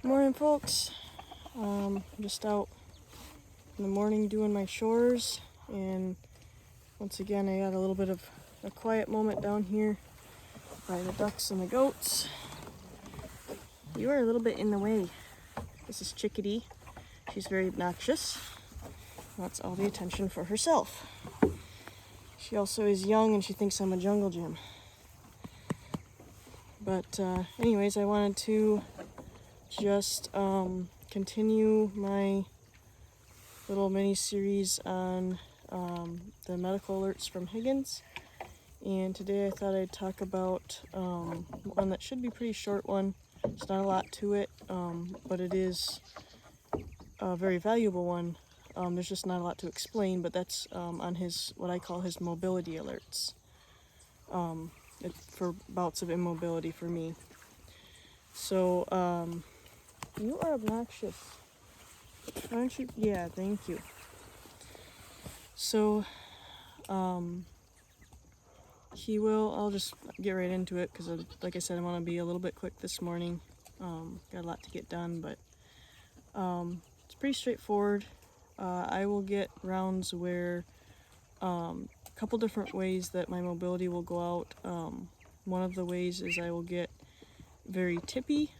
Morning, folks. Just out in the morning doing my chores, and once again I got a little bit of a quiet moment down here by the ducks and the goats. You are a little bit in the way. This is Chickadee. She's very obnoxious. Wants all the attention for herself. She also is young and she thinks I'm a jungle gym. But anyways, I wanted to just continue my little mini series on the medical alerts from Higgins, and today I thought I'd talk about one that should be a pretty short one. It's not a lot to it, but it is a very valuable one. There's just not a lot to explain, but that's on his, what I call his mobility alerts, for bouts of immobility for me. So you are obnoxious. Why don't you? Yeah, thank you. So, I'll just get right into it because, like I said, I want to be a little bit quick this morning. Got a lot to get done, but it's pretty straightforward. I will get rounds where a couple different ways that my mobility will go out. One of the ways is I will get very tippy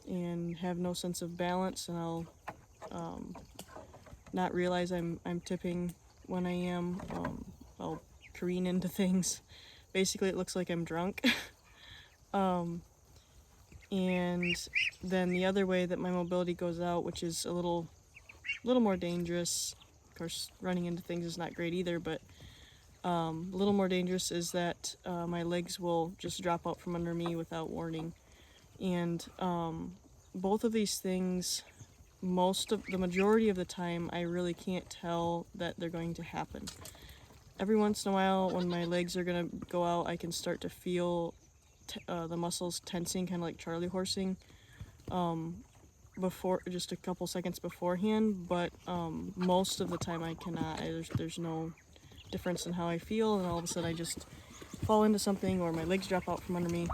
and have no sense of balance, and I'll not realize I'm tipping when I am. I'll careen into things. Basically, it looks like I'm drunk. And then the other way that my mobility goes out, which is a little more dangerous, of course running into things is not great either, but a little more dangerous, is that my legs will just drop out from under me without warning. And both of these things, the majority of the time, I really can't tell that they're going to happen. Every once in a while, when my legs are gonna go out, I can start to feel the muscles tensing, kind of like Charlie horsing, before, just a couple seconds beforehand. But most of the time I cannot. There's no difference in how I feel, and all of a sudden I just fall into something, or my legs drop out from under me,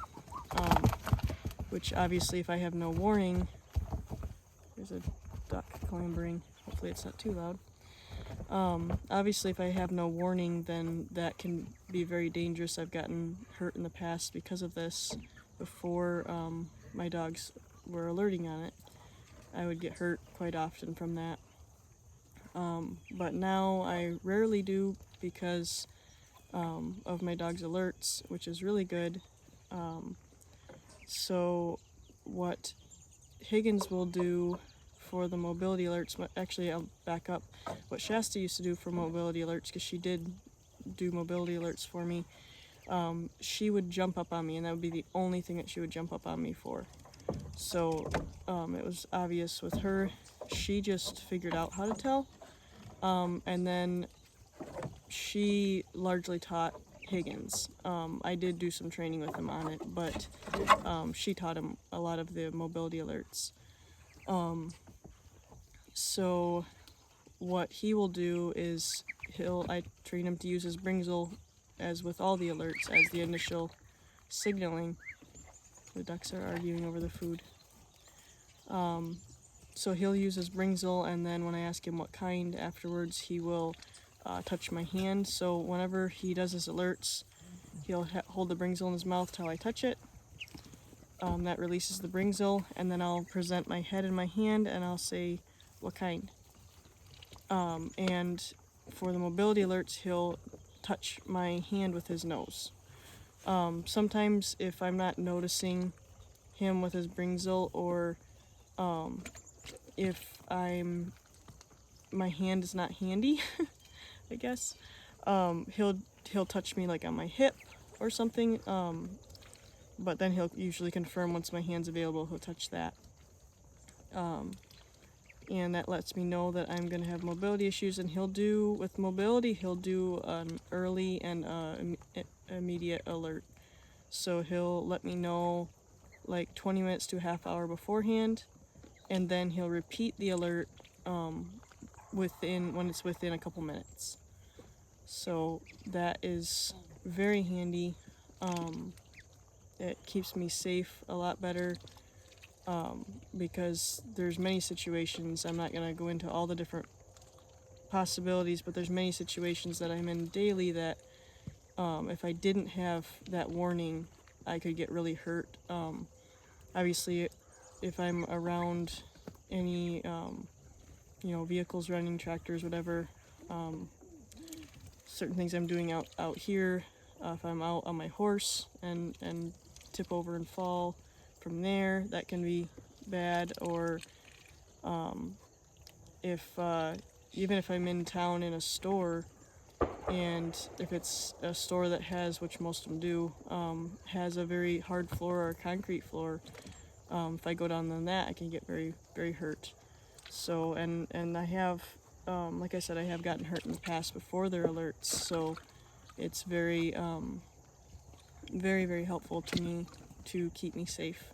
which obviously, if I have no warning, there's a duck clambering, hopefully it's not too loud. Obviously, if I have no warning, then that can be very dangerous. I've gotten hurt in the past because of this. Before my dogs were alerting on it, I would get hurt quite often from that. But now I rarely do because of my dog's alerts, which is really good. So what Higgins will do for the mobility alerts, actually I'll back up, what Shasta used to do for mobility alerts, because she did do mobility alerts for me, she would jump up on me, and that would be the only thing that she would jump up on me for. So it was obvious with her. She just figured out how to tell, and then she largely taught Higgins. I did do some training with him on it, but she taught him a lot of the mobility alerts. So what he will do is I train him to use his Bringzel, as with all the alerts, as the initial signaling. The ducks are arguing over the food. So he'll use his Bringzel, and then when I ask him what kind afterwards, he will touch my hand. So whenever he does his alerts, he'll hold the Bringzel in his mouth till I touch it. That releases the Bringzel, and then I'll present my head and my hand, and I'll say, what kind? And for the mobility alerts, he'll touch my hand with his nose. Sometimes if I'm not noticing him with his Bringzel, or if my hand is not handy, I guess, he'll touch me like on my hip or something, but then he'll usually confirm once my hand's available, he'll touch that. And that lets me know that I'm going to have mobility issues, and with mobility, he'll do an early and immediate alert. So he'll let me know like 20 minutes to a half hour beforehand, and then he'll repeat the alert when it's within a couple minutes. So that is very handy. It keeps me safe a lot better. because there's many situations. I'm not going to go into all the different possibilities, but there's many situations that I'm in daily that if I didn't have that warning, I could get really hurt. Obviously, if I'm around any vehicles running, tractors, whatever, certain things I'm doing out here, if I'm out on my horse and tip over and fall from there, that can be bad. Or if even if I'm in town in a store, and if it's a store that has, which most of them do, has a very hard floor or a concrete floor, if I go down on that, I can get very, very hurt. So, and I have, like I said, I have gotten hurt in the past before their alerts, so it's very, very, very helpful to me to keep me safe.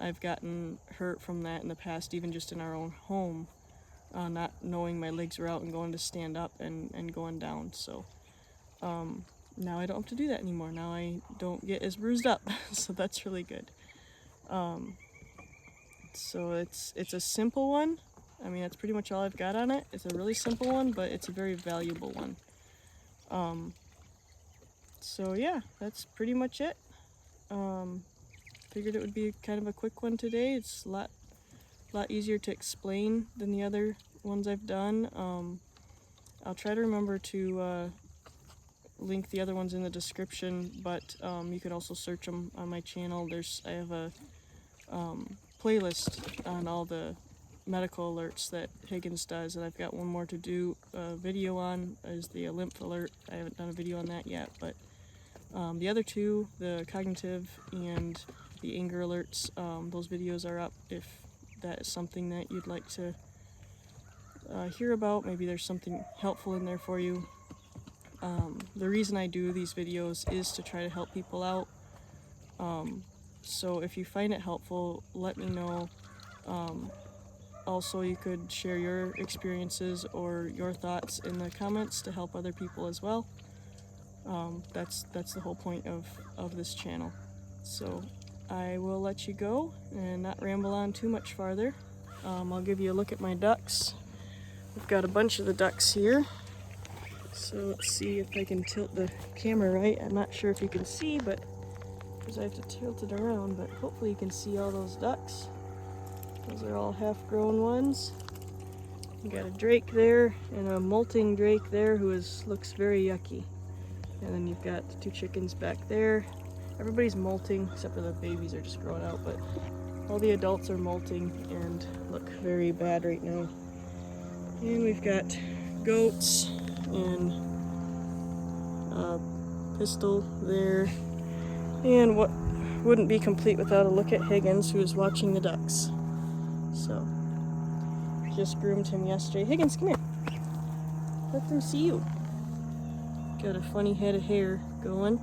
I've gotten hurt from that in the past, even just in our own home, not knowing my legs were out and going to stand up and going down. So now I don't have to do that anymore. Now I don't get as bruised up, so that's really good. So it's a simple one. I mean, that's pretty much all I've got on it. It's a really simple one, but it's a very valuable one. So yeah, that's pretty much it. Figured it would be kind of a quick one today. It's a lot easier to explain than the other ones I've done. I'll try to remember to link the other ones in the description, but you can also search them on my channel. I have a playlist on all the medical alerts that Higgins does, and I've got one more to do a video on, is the lymph alert. I haven't done a video on that yet, but the other two, the cognitive and the anger alerts, those videos are up if that is something that you'd like to hear about. Maybe there's something helpful in there for you. The reason I do these videos is to try to help people out. So if you find it helpful, let me know. Also, you could share your experiences or your thoughts in the comments to help other people as well. That's the whole point of this channel. So I will let you go and not ramble on too much farther. I'll give you a look at my ducks. I've got a bunch of the ducks here. So let's see if I can tilt the camera right. I'm not sure if you can see, but because I have to tilt it around, but hopefully you can see all those ducks. Those are all half-grown ones. You got a drake there and a molting drake there who looks very yucky. And then you've got the two chickens back there. Everybody's molting except for the babies are just growing out, but all the adults are molting and look very bad right now. And we've got goats and a pistol there. And what wouldn't be complete without a look at Higgins, who is watching the ducks. So, just groomed him yesterday. Higgins, come here. Let them see you. Got a funny head of hair going.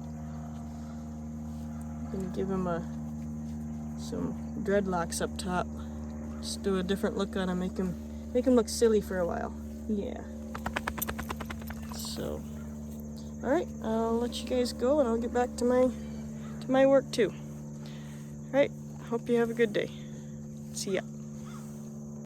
Gonna give him some dreadlocks up top. Just do a different look on him, make him look silly for a while. Yeah. So, all right, I'll let you guys go, and I'll get back to my work too. All right. Hope you have a good day. See ya.